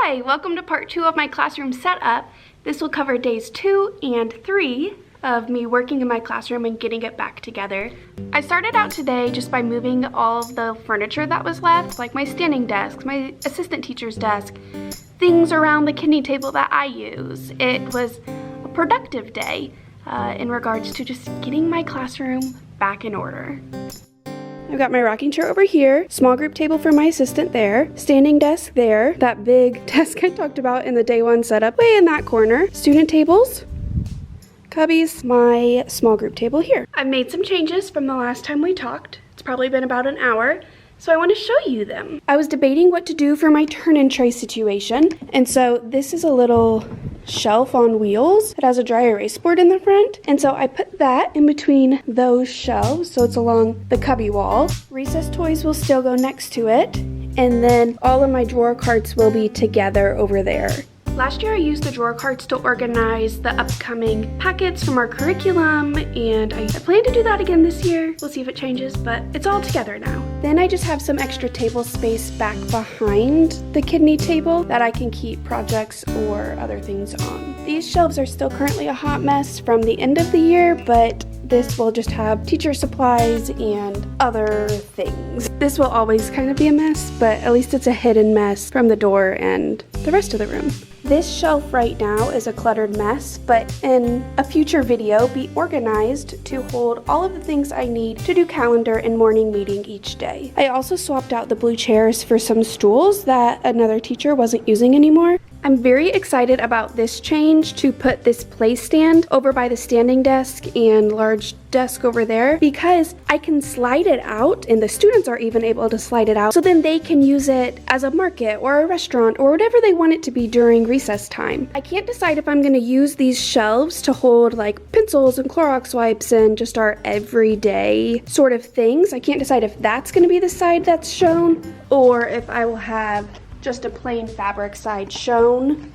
Hi, welcome to part 2 of my classroom setup. This will cover days 2 and 3 of me working in my classroom and getting it back together. I started out today just by moving all of the furniture that was left, like my standing desk, my assistant teacher's desk, things around the kidney table that I use. It was a productive day in regards to just getting my classroom back in order. I've got my rocking chair over here, small group table for my assistant there, standing desk there, that big desk I talked about in the day 1 setup way in that corner, student tables, cubbies, my small group table here. I've made some changes from the last time we talked. It's probably been about an hour, so I want to show you them. I was debating what to do for my turn and tray situation, and so this is a little shelf on wheels. It has a dry erase board in the front, and so I put that in between those shelves, so it's along the cubby wall. Recess toys will still go next to it, and then all of my drawer carts will be together over there. Last year I used the drawer carts to organize the upcoming packets from our curriculum, and I plan to do that again this year. We'll see if it changes, but it's all together now. Then I just have some extra table space back behind the kidney table that I can keep projects or other things on. These shelves are still currently a hot mess from the end of the year, but this will just have teacher supplies and other things. This will always kind of be a mess, but at least it's a hidden mess from the door and the rest of the room. This shelf right now is a cluttered mess, but in a future video, be organized to hold all of the things I need to do calendar and morning meeting each day. I also swapped out the blue chairs for some stools that another teacher wasn't using anymore. I'm very excited about this change to put this play stand over by the standing desk and large desk over there, because I can slide it out, and the students are even able to slide it out, so then they can use it as a market or a restaurant or whatever they want it to be during recess time. I can't decide if I'm going to use these shelves to hold like pencils and Clorox wipes and just our everyday sort of things. I can't decide if that's going to be the side that's shown or if I will have just a plain fabric side shown.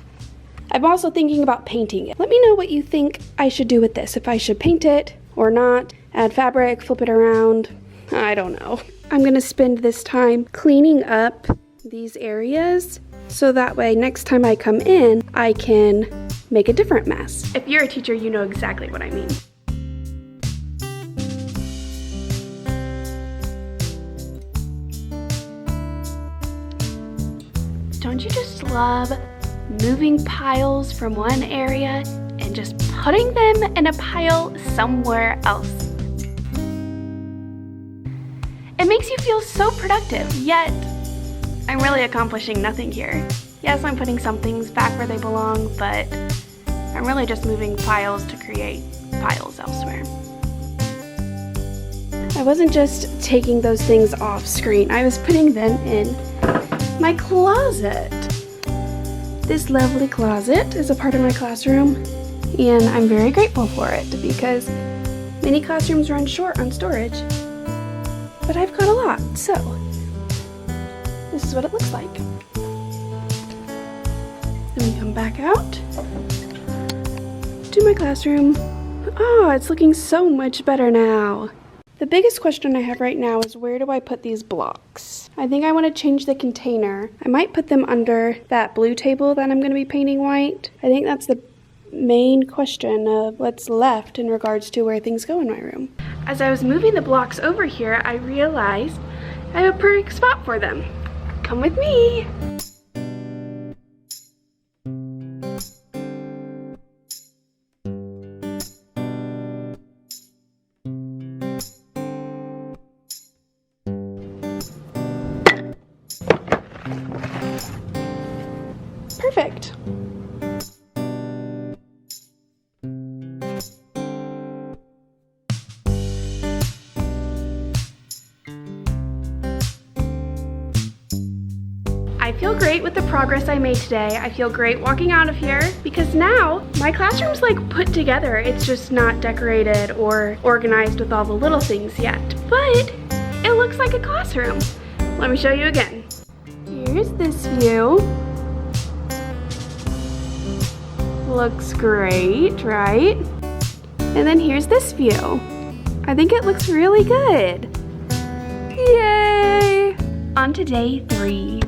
I'm also thinking about painting it. Let me know what you think I should do with this. If I should paint it or not, add fabric, flip it around, I don't know. I'm gonna spend this time cleaning up these areas so that way next time I come in, I can make a different mess. If you're a teacher, you know exactly what I mean. Don't you just love moving piles from one area and just putting them in a pile somewhere else? It makes you feel so productive, yet I'm really accomplishing nothing here. Yes, I'm putting some things back where they belong, but I'm really just moving piles to create piles elsewhere. I wasn't just taking those things off screen, I was putting them in my closet. This lovely closet is a part of my classroom, and I'm very grateful for it because many classrooms run short on storage, but I've got a lot, so this is what it looks like. Then we come back out to my classroom. Oh, it's looking so much better now. The biggest question I have right now is, where do I put these blocks? I think I want to change the container. I might put them under that blue table that I'm going to be painting white. I think that's the main question of what's left in regards to where things go in my room. As I was moving the blocks over here, I realized I have a perfect spot for them. Come with me. Perfect. I feel great with the progress I made today. I feel great walking out of here because now my classroom's like put together. It's just not decorated or organized with all the little things yet, but it looks like a classroom. Let me show you again. Here's this view. Looks great, right? And then here's this view. I think it looks really good. Yay! On to day 3.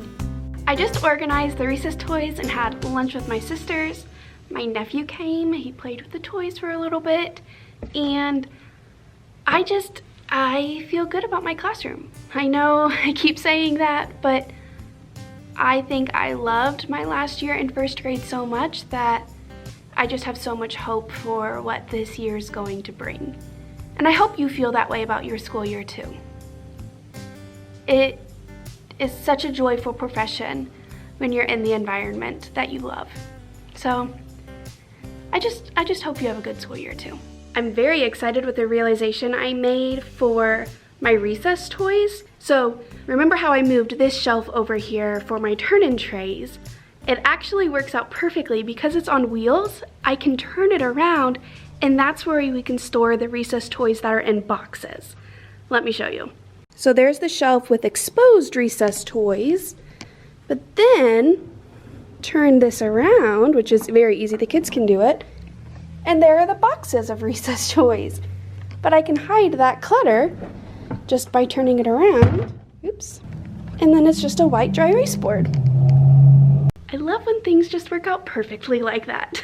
I just organized the recess toys and had lunch with my sisters. My nephew came, he played with the toys for a little bit, and I feel good about my classroom. I know I keep saying that, but I think I loved my last year in first grade so much that I just have so much hope for what this year is going to bring. And I hope you feel that way about your school year too. It is such a joyful profession when you're in the environment that you love. So I just hope you have a good school year too. I'm very excited with the realization I made for my recess toys. So remember how I moved this shelf over here for my turn-in trays? It actually works out perfectly because it's on wheels. I can turn it around, and that's where we can store the recess toys that are in boxes. Let me show you. So there's the shelf with exposed recess toys, but then turn this around, which is very easy, the kids can do it, and there are the boxes of recess toys. But I can hide that clutter just by turning it around, oops, and then it's just a white dry erase board. I love when things just work out perfectly like that.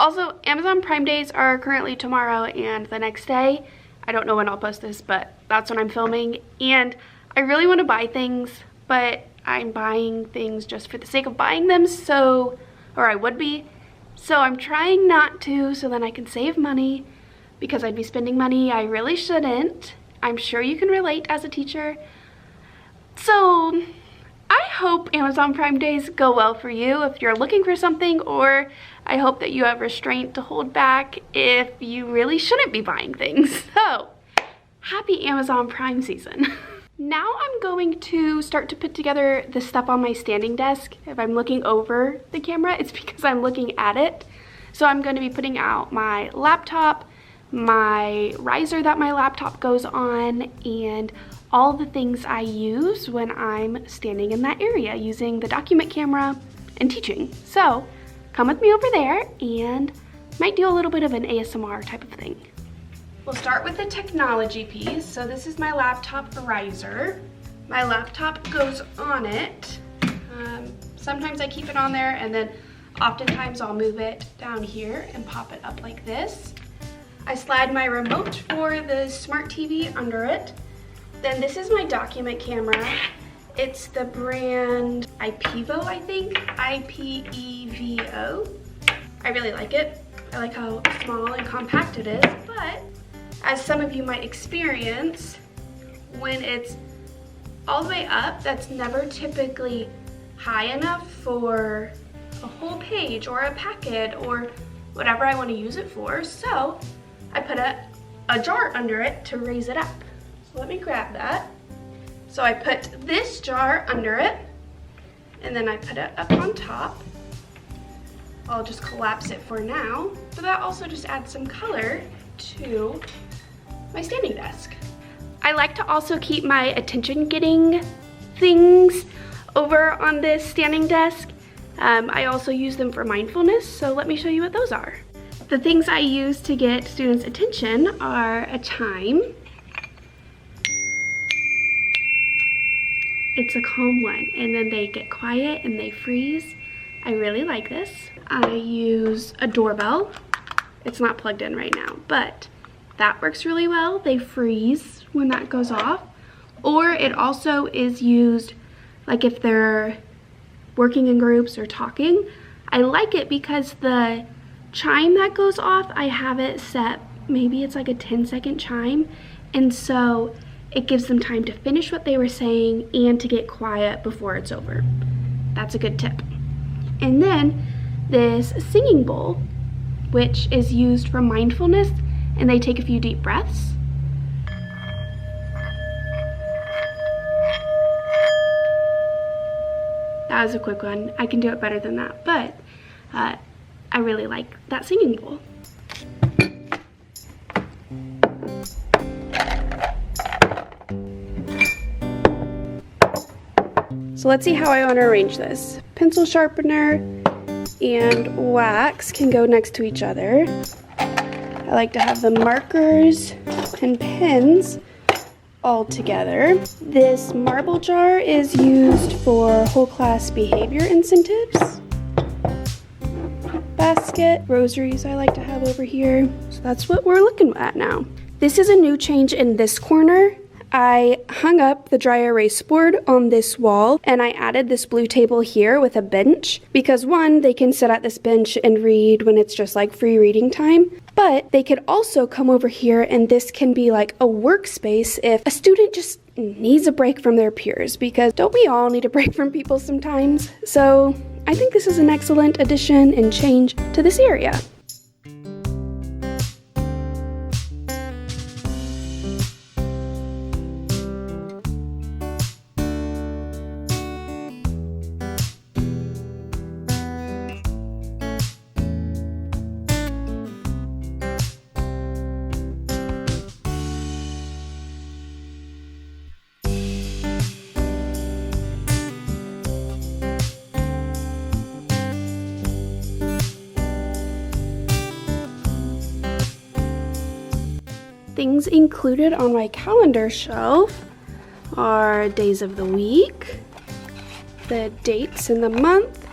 Also, Amazon Prime Days are currently tomorrow and the next day. I don't know when I'll post this, but that's when I'm filming. And I really want to buy things, but I'm buying things just for the sake of buying them, or I would be. So I'm trying not to, so then I can save money, because I'd be spending money I really shouldn't. I'm sure you can relate as a teacher. So I hope Amazon Prime Days go well for you if you're looking for something, or I hope that you have restraint to hold back if you really shouldn't be buying things. So, happy Amazon Prime season. Now I'm going to start to put together the stuff on my standing desk. If I'm looking over the camera, it's because I'm looking at it. So I'm going to be putting out my laptop, my riser that my laptop goes on, and all the things I use when I'm standing in that area using the document camera and teaching. So come with me over there and might do a little bit of an ASMR type of thing. We'll start with the technology piece. So this is my laptop riser. My laptop goes on it. Sometimes I keep it on there, and then oftentimes I'll move it down here and pop it up like this. I slide my remote for the smart TV under it. Then this is my document camera. It's the brand IPEVO, I think, IPEVO. I really like it. I like how small and compact it is, but as some of you might experience, when it's all the way up, that's never typically high enough for a whole page or a packet or whatever I want to use it for. So I put a jar under it to raise it up. So let me grab that. So I put this jar under it, and then I put it up on top. I'll just collapse it for now, but that also just adds some color to my standing desk. I like to also keep my attention-getting things over on this standing desk. I also use them for mindfulness, so let me show you what those are. The things I use to get students' attention are a chime. It's a calm one, and then they get quiet and they freeze. I really like this. I use a doorbell. It's not plugged in right now, but that works really well. They freeze when that goes off. Or it also is used like if they're working in groups or talking. I like it because the chime that goes off, I have it set, maybe it's like a 10-second chime, and so it gives them time to finish what they were saying and to get quiet before it's over. That's a good tip. And then this singing bowl, which is used for mindfulness, and they take a few deep breaths. That was a quick one. I can do it better than that, but I really like that singing bowl. So let's see how I want to arrange this. Pencil sharpener and wax can go next to each other. I like to have the markers and pens all together. This marble jar is used for whole class behavior incentives. Basket, rosaries I like to have over here. So that's what we're looking at now. This is a new change in this corner. I hung up the dry erase board on this wall and I added this blue table here with a bench because one, they can sit at this bench and read when it's just like free reading time, but they could also come over here and this can be like a workspace if a student just needs a break from their peers, because don't we all need a break from people sometimes? So I think this is an excellent addition and change to this area. Things included on my calendar shelf are days of the week, the dates in the month,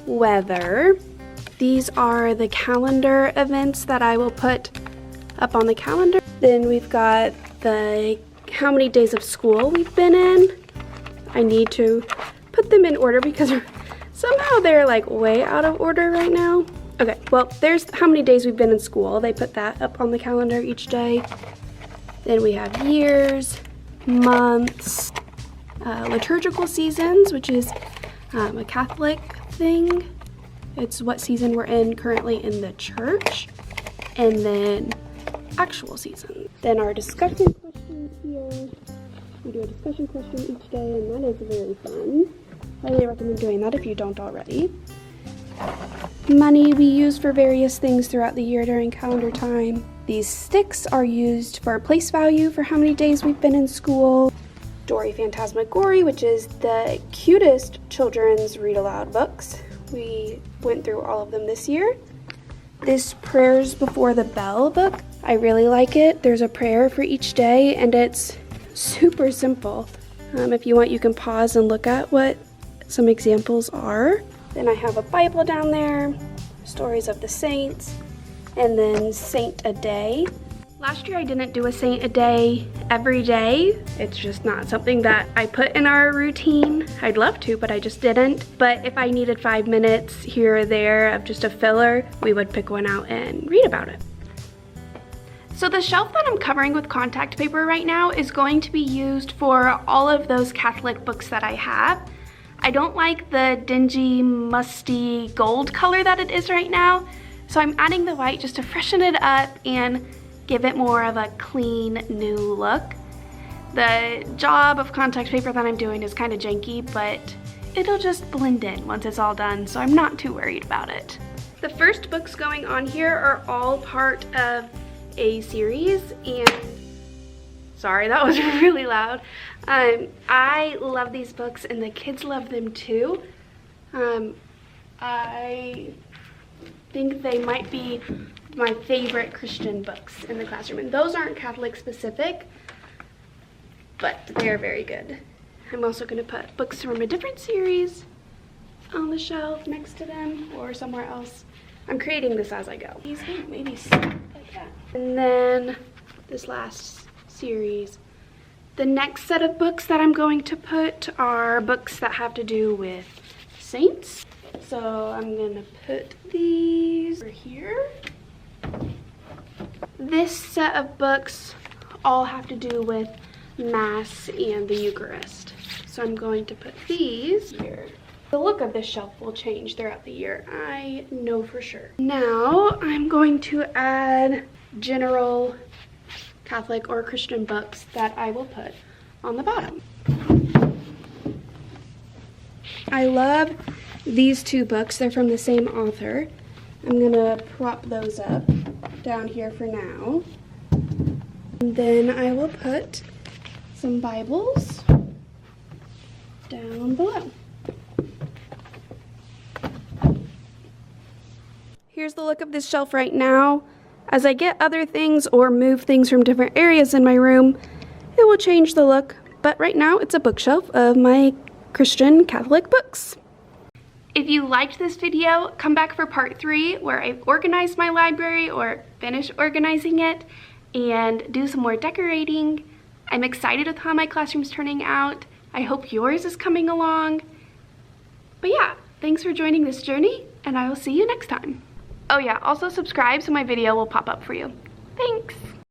weather. These are the calendar events that I will put up on the calendar. Then we've got the how many days of school we've been in. I need to put them in order because somehow they're like way out of order right now. Okay, well, there's how many days we've been in school. They put that up on the calendar each day. Then we have years, months, liturgical seasons, which is a Catholic thing. It's what season we're in currently in the church. And then actual season. Then our discussion questions here. We do a discussion question each day, and that is very fun. Highly recommend doing that if you don't already. Money we use for various things throughout the year during calendar time. These sticks are used for place value for how many days we've been in school. Dory Phantasmagory, which is the cutest children's read aloud books. We went through all of them this year. This Prayers Before the Bell book, I really like it. There's a prayer for each day and it's super simple. If you want, you can pause and look at what some examples are. Then I have a Bible down there, stories of the saints, and then Saint a Day. Last year I didn't do a Saint a Day every day. It's just not something that I put in our routine. I'd love to, but I just didn't. But if I needed 5 minutes here or there of just a filler, we would pick one out and read about it. So the shelf that I'm covering with contact paper right now is going to be used for all of those Catholic books that I have. I don't like the dingy, musty gold color that it is right now, so I'm adding the white just to freshen it up and give it more of a clean, new look. The job of contact paper that I'm doing is kind of janky, but it'll just blend in once it's all done, so I'm not too worried about it. The first books going on here are all part of a series, and sorry, that was really loud. I love these books and the kids love them too. I think they might be my favorite Christian books in the classroom, and those aren't Catholic specific, but they're very good. I'm also going to put books from a different series on the shelf next to them or somewhere else. I'm creating this as I go. Maybe like that. And then this last series. The next set of books that I'm going to put are books that have to do with saints. So I'm gonna put these over here. This set of books all have to do with Mass and the Eucharist. So I'm going to put these here. The look of this shelf will change throughout the year, I know for sure. Now I'm going to add general Catholic or Christian books that I will put on the bottom. I love these two books. They're from the same author. I'm gonna prop those up down here for now. And then I will put some Bibles down below. Here's the look of this shelf right now. As I get other things or move things from different areas in my room, it will change the look, but right now it's a bookshelf of my Christian Catholic books. If you liked this video, come back for part 3 where I organize my library or finish organizing it and do some more decorating. I'm excited with how my classroom's turning out. I hope yours is coming along. But yeah, thanks for joining this journey, and I will see you next time. Oh yeah, also subscribe so my video will pop up for you. Thanks!